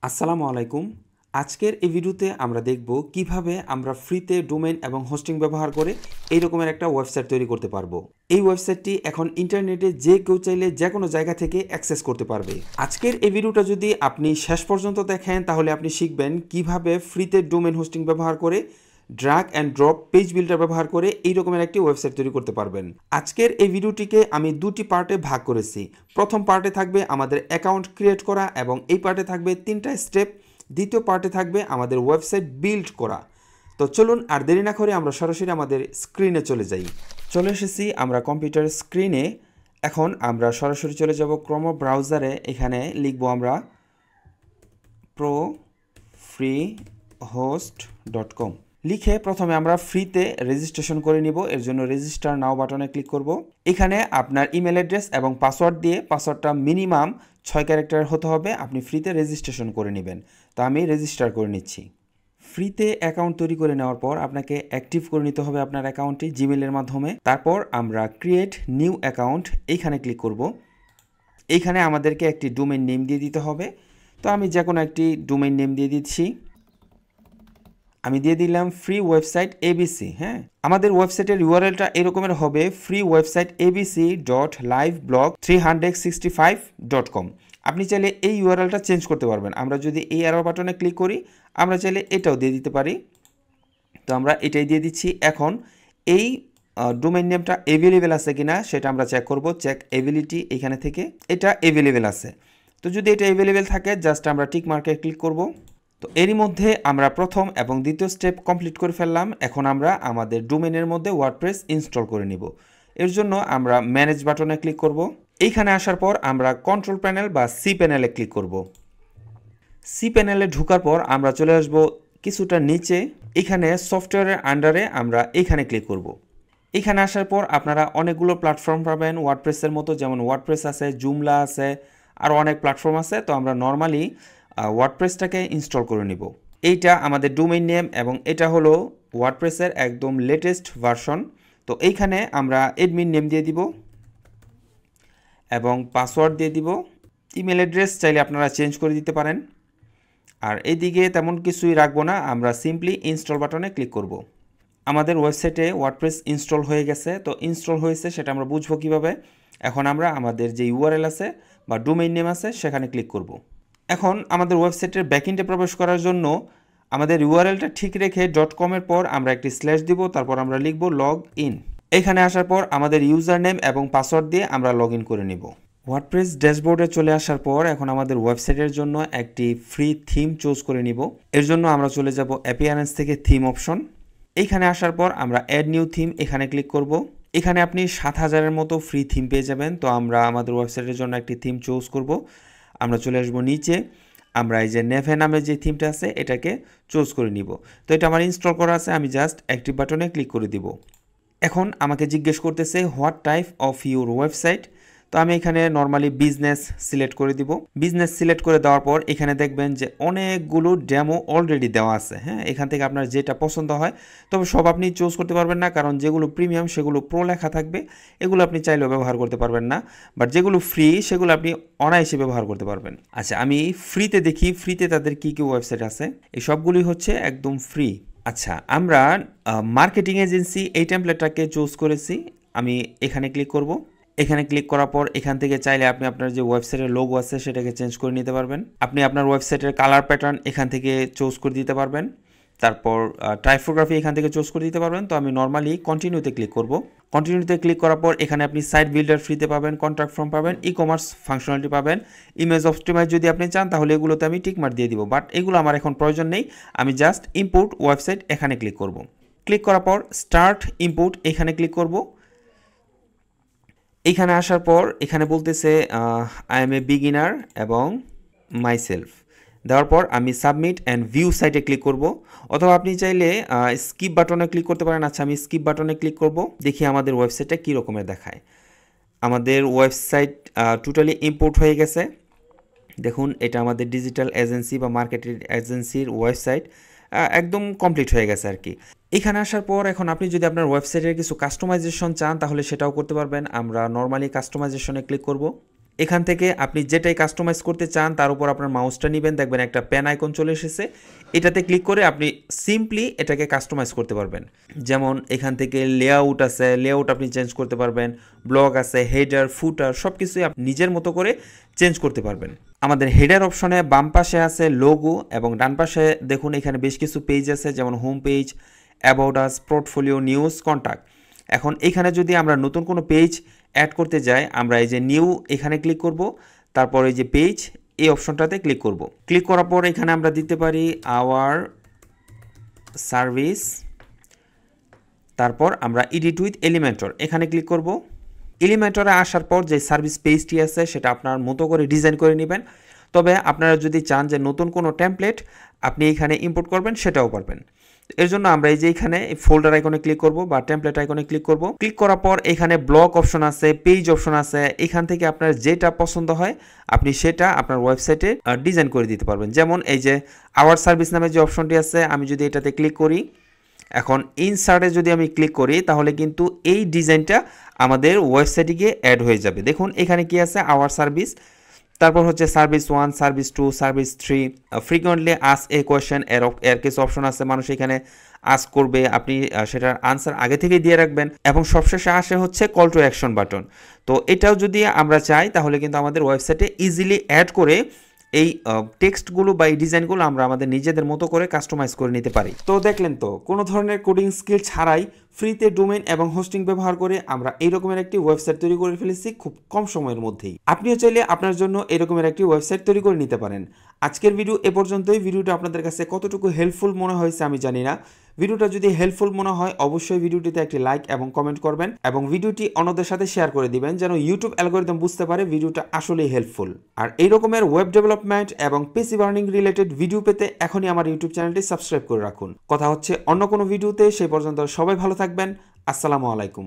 আসসালামু আলাইকুম। আজকের এই ভিডিওতে আমরা দেখব কিভাবে আমরা ফ্রিতে ডোমেইন এবং হোস্টিং ব্যবহার করে এই রকমের একটা ওয়েবসাইট তৈরি করতে পারবো। এই ওয়েবসাইটটি এখন ইন্টারনেটে যে কেউ চাইলে যে কোনো জায়গা থেকে অ্যাক্সেস করতে পারবে। আজকের এই ভিডিওটা যদি আপনি শেষ পর্যন্ত দেখেন তাহলে আপনি শিখবেন কিভাবে ফ্রিতে ডোমেইন হোস্টিং ব্যবহার করে drag and drop page builder ব্যবহার করে এই রকমের একটি ওয়েবসাইট তৈরি করতে পারবেন। আজকের এই ভিডিওটিকে আমি দুটি পার্টে ভাগ করেছি। প্রথম পার্টে থাকবে আমাদের অ্যাকাউন্ট ক্রিয়েট করা এবং এই পার্টে থাকবে 3টা স্টেপ। দ্বিতীয় পার্টে থাকবে আমাদের ওয়েবসাইট বিল্ড করা। তো চলুন আর দেরি না করে আমরা সরাসরি আমাদের স্ক্রিনে চলে যাই। চলে এসেছি আমরা কম্পিউটার স্ক্রিনে। এখন আমরা সরাসরি চলে যাব ক্রোম ব্রাউজারে। এখানে লিখব আমরা profreehost.com লিখে প্রথমে আমরা ফ্রিতে রেজিস্ট্রেশন করে নিব। এর জন্য রেজিস্টার নাও বাটনে ক্লিক করব। এখানে আপনার ইমেল অ্যাড্রেস এবং পাসওয়ার্ড দিয়ে, পাসওয়ার্ডটা মিনিমাম 6 ক্যারেক্টার হতে হবে, আপনি ফ্রিতে রেজিস্ট্রেশন করে নেবেন। তো আমি রেজিস্টার করে নিচ্ছি। ফ্রিতে অ্যাকাউন্ট তৈরি করে নেওয়ার পর আপনাকে অ্যাক্টিভ করে নিতে হবে আপনার অ্যাকাউন্টটি জিমেলের মাধ্যমে। তারপর আমরা ক্রিয়েট নিউ অ্যাকাউন্ট এইখানে ক্লিক করব। এইখানে আমাদেরকে একটি ডোমেইন নেম দিয়ে দিতে হবে। তো আমি যে কোনো একটি ডোমেইন নেম দিয়ে দিচ্ছি। আমি দিয়ে দিলাম ফ্রি ওয়েবসাইট এবিসি। হ্যাঁ, আমাদের ওয়েবসাইটের ইউআরএলটা এরকমের হবে ফ্রি ওয়েবসাইট abc.liveblog365.com। আপনি চাইলে এই ইউআরএলটা চেঞ্জ করতে পারবেন। আমরা যদি এই অ্যারো বাটনে ক্লিক করি আমরা চাইলে এটাও দিয়ে দিতে পারি। তো আমরা এটাই দিয়ে দিচ্ছি। এখন এই ডোমেইন নেমটা অ্যাভেলেবেল আছে কিনা সেটা আমরা চেক করব। চেক অ্যাভেলিটি এখানে থেকে এটা অ্যাভেলেবেল আছে। তো যদি এটা অ্যাভেলেবেল থাকে জাস্ট আমরা টিক মার্কে ক্লিক করব। তো এরই মধ্যে আমরা প্রথম এবং দ্বিতীয় স্টেপ কমপ্লিট করে ফেললাম। এখন আমরা আমাদের ডোমেইনের মধ্যে ওয়ার্ডপ্রেস ইনস্টল করে নিব। এর জন্য আমরা ম্যানেজ বাটনে ক্লিক করব। এইখানে আসার পর আমরা কন্ট্রোল প্যানেল বা সি প্যানেলে ক্লিক করব। সি প্যানেলে ঢোকার পর আমরা চলে আসব কিছুটা নিচে। এখানে সফটওয়্যারের আন্ডারে আমরা এখানে ক্লিক করব। এখানে আসার পর আপনারা অনেকগুলো প্ল্যাটফর্ম পাবেন ওয়ার্ডপ্রেসের মতো, যেমন ওয়ার্ডপ্রেস আছে, জুমলা আছে, আর অনেক প্ল্যাটফর্ম আছে। তো আমরা নর্মালি ওয়ার্ডপ্রেসটাকে ইনস্টল করে নিব। এইটা আমাদের ডোমেইন নেম এবং এটা হলো ওয়ার্ডপ্রেসের একদম লেটেস্ট ভার্সন। তো এইখানে আমরা অ্যাডমিন নেম দিয়ে দিব এবং পাসওয়ার্ড দিয়ে দিব। ইমেল অ্যাড্রেস চাইলে আপনারা চেঞ্জ করে দিতে পারেন। আর এইদিকে তেমন কিছুই রাখবো না, আমরা সিম্পলি ইনস্টল বাটনে ক্লিক করব। আমাদের ওয়েবসাইটে ওয়ার্ডপ্রেস ইনস্টল হয়ে গেছে। তো ইনস্টল হয়েছে সেটা আমরা বুঝবো কিভাবে। এখন আমরা আমাদের যে ইউআরএল আছে বা ডোমেইন নেম আছে সেখানে ক্লিক করব। এখন আমাদের ওয়েবসাইটের ব্যাকএন্ডে প্রবেশ করার জন্য আমাদের ইউআরএলটা ঠিক রেখে .com এর পর আমরা একটি স্ল্যাশ দিব, তারপর আমরা লিখব লগ ইন। এখানে আসার পর আমাদের ইউজার নেম এবং পাসওয়ার্ড দিয়ে আমরা লগ ইন করে নিব। ওয়ার্ডপ্রেস ড্যাশবোর্ডে চলে আসার পর এখন আমাদের ওয়েবসাইটের জন্য একটি ফ্রি থিম চুজ করে নিব। এর জন্য আমরা চলে যাব অ্যাপিয়ারেন্স থেকে থিম অপশন। এইখানে আসার পর আমরা অ্যাড নিউ থিম এখানে ক্লিক করব। এখানে আপনি 7000-এর মতো ফ্রি থিম পেয়ে যাবেন। তো আমরা আমাদের ওয়েবসাইটের জন্য একটি থিম চুজ করব। আমরা চলে আসব নিচে, আমরা এই যে নেভে নামে যে থিমটা আছে এটাকে চুজ করে নিব। তো এটা আমার ইনস্টল করা আছে, আমি জাস্ট অ্যাক্টিভ বাটনে ক্লিক করে দিব। এখন আমাকে জিজ্ঞেস করতেছে what type of your website. তো আমি এখানে নর্মালি বিজনেস সিলেক্ট করে দিব। বিজনেস সিলেক্ট করে দেওয়ার পর এখানে দেখবেন যে অনেকগুলো ডেমো অলরেডি দেওয়া আছে। হ্যাঁ, এখান থেকে আপনার যেটা পছন্দ হয়, তবে সব আপনি চুজ করতে পারবেন না, কারণ যেগুলো প্রিমিয়াম সেগুলো প্রো লেখা থাকবে, এগুলো আপনি চাইলেও ব্যবহার করতে পারবেন না। বাট যেগুলো ফ্রি সেগুলো আপনি অনায়াসে ব্যবহার করতে পারবেন। আচ্ছা, আমি ফ্রিতে দেখি ফ্রিতে তাদের কী কী ওয়েবসাইট আছে। এই সবগুলি হচ্ছে একদম ফ্রি। আচ্ছা, আমরা মার্কেটিং এজেন্সি এই টেমপ্লেটটাকে চুজ করেছি। আমি এখানে ক্লিক করব। এখানে ক্লিক করার পর এখান থেকে চাইলে আপনি আপনার যে ওয়েবসাইটের লোগো আছে সেটাকে চেঞ্জ করে নিতে পারবেন। আপনি আপনার ওয়েবসাইটের কালার প্যাটার্ন এখান থেকে চুজ করে দিতে পারবেন। তারপর টাইপোগ্রাফি এখান থেকে চুজ করে দিতে পারবেন। তো আমি নর্মালি কন্টিনিউতে ক্লিক করব। কন্টিনিউতে ক্লিক করার পর এখানে আপনি সাইট বিল্ডার ফ্রিতে পাবেন, কন্ট্রাক্ট ফর্ম পাবেন, ই কমার্স ফাংশনালিটি পাবেন, ইমেজ অপটিমাইজ যদি আপনি চান তাহলে এগুলোতে আমি টিকমার্ক দিয়ে দিব। বাট এগুলো আমার এখন প্রয়োজন নেই। আমি জাস্ট ইম্পোর্ট ওয়েবসাইট এখানে ক্লিক করব। ক্লিক করার পর স্টার্ট ইম্পোর্ট এখানে ক্লিক করব। এখানে আসার পর এখানে বলতেছে আই এম এ বিগিনার এবং মাই সেলফ দেওয়ার পর আমি সাবমিট অ্যান্ড ভিউ সাইটে ক্লিক করব, অথবা আপনি চাইলে স্কিপ বাটনে ক্লিক করতে পারেন। আচ্ছা, আমি স্কিপ বাটনে ক্লিক করব, দেখি আমাদের ওয়েবসাইটটা কী রকমের দেখায়। আমাদের ওয়েবসাইট টোটালি ইম্পোর্ট হয়ে গেছে। দেখুন, এটা আমাদের ডিজিটাল এজেন্সি বা মার্কেটিং এজেন্সির ওয়েবসাইট একদম কমপ্লিট হয়ে গেছে আর কি। এখানে আসার পর এখন আপনি যদি আপনার ওয়েবসাইটের কিছু কাস্টমাইজেশন চান তাহলে সেটাও করতে পারবেন। আমরা নর্মালি কাস্টমাইজেশনে ক্লিক করব। এখান থেকে আপনি যেটাই কাস্টমাইজ করতে চান তার উপর আপনার মাউসটা নেবেন, দেখবেন একটা পেন আইকন চলে এসেছে। এটাতে ক্লিক করে আপনি সিম্পলি এটাকে কাস্টমাইজ করতে পারবেন। যেমন এখান থেকে লেআউট আছে, লেআউট আপনি চেঞ্জ করতে পারবেন, ব্লগ আছে, হেডার, ফুটার, সব কিছুই আপনি নিজের মতো করে চেঞ্জ করতে পারবেন। আমাদের হেডার অপশনে বাম পাশে আছে লোগো এবং ডান পাশে দেখুন এখানে বেশ কিছু পেজ আছে, যেমন home page, about us, portfolio, news, contact. এখন এখানে যদি আমরা নতুন কোনো পেজ অ্যাড করতে যাই, আমরা এই যে নিউ এখানে ক্লিক করব, তারপর এই যে পেজ এই অপশনটাতে ক্লিক করব। ক্লিক করার পর এখানে আমরা দিতে পারি আওয়ার সার্ভিস, তারপর আমরা এডিট উইথ এলিমেন্টর এখানে ক্লিক করব। এলিমেন্টরে আসার পর যে সার্ভিস পেজটি আছে সেটা আপনার মতো করে ডিজাইন করে নেবেন। তবে আপনারা যদি চান যে নতুন কোনো টেমপ্লেট আপনি এখানে ইম্পোর্ট করবেন সেটাও পারবেন। এর জন্য আমরা এই যে এখানে ফোল্ডার আইকনে ক্লিক করব বা টেমপ্লেট আইকনে ক্লিক করব। ক্লিক করার পর এখানে ব্লক অপশন আছে, পেজ অপশন আছে, এখান থেকে আপনার যেটা পছন্দ হয় আপনি সেটা আপনার ওয়েবসাইটে ডিজাইন করে দিতে পারবেন। যেমন এই যে আওয়ার সার্ভিস নামে যে অপশনটি আছে, আমি যদি এটাতে ক্লিক করি, এখন ইনসার্টে যদি আমি ক্লিক করি তাহলে কিন্তু এই ডিজাইনটা আমাদের ওয়েবসাইটে গিয়ে অ্যাড হয়ে যাবে। দেখুন এখানে কি আছে, আওয়ার সার্ভিস, তারপর হচ্ছে service 1, service 2, service 3, frequently ask a question, এর কিছু অপশন আছে, মানুষ এখানে আস্ক করবে, আপনি সেটার আনসার আগে থেকে দিয়ে রাখবেন। এবং সবশেষে আসে হচ্ছে কল টু অ্যাকশন বাটন। তো এটাও যদি আমরা চাই তাহলে কিন্তু আমাদের ওয়েবসাইটে ইজিলি অ্যাড করে এই টেক্সটগুলো বা এই ডিজাইনগুলো আমরা আমাদের নিজেদের মতো করে কাস্টমাইজ করে নিতে পারি। তো দেখলেন তো, কোনো ধরনের কোডিং স্কিল ছাড়াই ফ্রিতে ডোমেইন এবং হোস্টিং ব্যবহার করে আমরা এই রকমের একটি ওয়েবসাইট তৈরি করে ফেলেছি খুব কম সময়ের মধ্যেই। আপনিও চাইলে আপনার জন্য এরকমের একটি ওয়েবসাইট তৈরি করে নিতে পারেন। আজকের ভিডিও এ পর্যন্তই। ভিডিওটা আপনাদের কাছে কতটুকু হেল্পফুল মনে হয়েছে আমি জানি না। ভিডিওটা যদি হেল্পফুল মনে হয় অবশ্যই ভিডিওটিতে একটি লাইক এবং কমেন্ট করবেন এবং ভিডিওটি অন্যদের সাথে শেয়ার করে দিবেন, যেন ইউটিউব অ্যালগরিদম বুঝতে পারে ভিডিওটা আসলেই হেল্পফুল। আর এই রকমের ওয়েব ডেভেলপমেন্ট এবং পিসি বার্নিং রিলেটেড ভিডিও পেতে এখনই আমার ইউটিউব চ্যানেলটি সাবস্ক্রাইব করে রাখুন। কথা হচ্ছে অন্য কোনো ভিডিওতে, সেই পর্যন্ত সবাই ভালো থাকবেন। আসসালামু আলাইকুম।